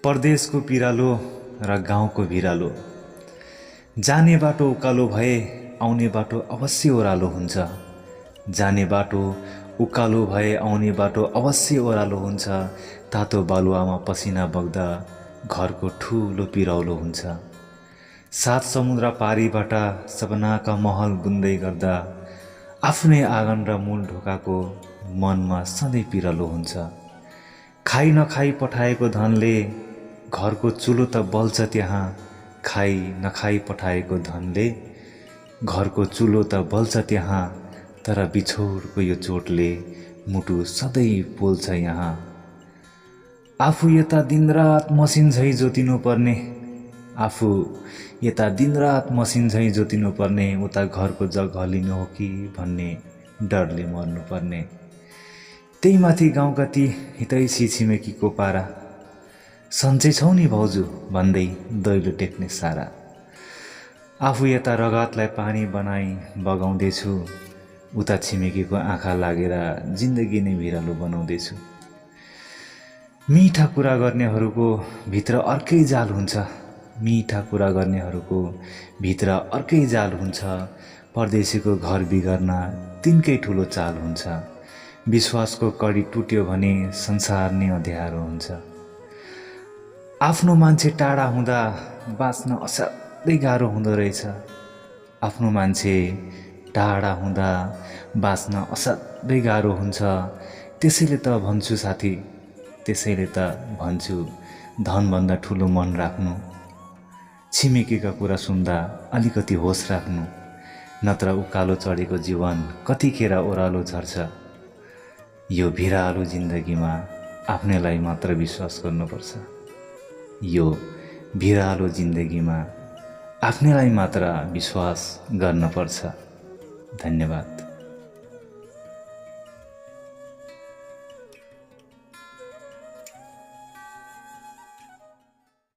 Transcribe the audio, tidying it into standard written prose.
परदेशको पिरालो र गाउँको भिरालो, जाने बाटो उकालो भए आउने बाटो अवश्य ओह्रालो हुन्छ। जाने बाटो उकालो भए आउने बाटो अवश्य ओह्रालो हुन्छ। तातो बालुवामा पसिना बग्दा घरको ठुलो पिराउलो हुन्छ। सात समुद्र पारीबाट सपनाका महल बुन्दै गर्दा आफ्नै आँगन र मूल ढोकाको मनमा सधैँ पिरालो हुन्छ। खाई नखाई पठाएको धनले घरको चुलो त बल्छ त्यहाँ, खाई नखाई पठाएको धनले घरको चुलो त बल्छ त्यहाँ, तर बिछोडको यो चोटले मुटु सधैँ पोल्छ यहाँ। आफू यता दिनरात मसिन झै जोतिनु पर्ने, आफू यता दिनरात मसिन झै जोतिनु पर्ने, उता घरको जग हलिनु हो कि भन्ने डरले मर्नु पर्ने। त्यही माथि गाउँका ती हितैषी छिमेकीको पारा, सन्चै छौ नि भाउजू भन्दै दैलो टेक्ने सारा। आफू यता रगतलाई पानी बनाई बगाउँदैछु, उता छिमेकीको आँखा लागेर जिन्दगी नै भिरालो बनाउँदैछु। मिठा कुरा गर्नेहरूको भित्र अर्कै जाल हुन्छ, मिठा कुरा गर्नेहरूको भित्र अर्कै जाल हुन्छ। परदेशीको घर बिगार्न तिनकै ठुलो चाल हुन्छ। विश्वासको कडी टुट्यो भने संसार नै अँध्यारो हुन्छ। आफ्नो मान्छे टाढा हुँदा बाँच्न असाध्यै गाह्रो हुँदो रहेछ। आफ्नो मान्छे टाढा हुँदा बाँच्न असाध्यै गाह्रो हुन्छ। त्यसैले त भन्छु साथी, त्यसैले त भन्छु धनभन्दा ठुलो मन राख्नु। छिमेकीका कुरा सुन्दा अलिकति होस राख्नु, नत्र उकालो चढेको जीवन कतिखेर ओह्रालो झर्छ। यो भिरालो जिन्दगीमा आफ्नैलाई मात्र विश्वास गर्नुपर्छ। यो भिरालो जिन्दगीमा आफ्नैलाई मात्र विश्वास गर्नुपर्छ। धन्यवाद।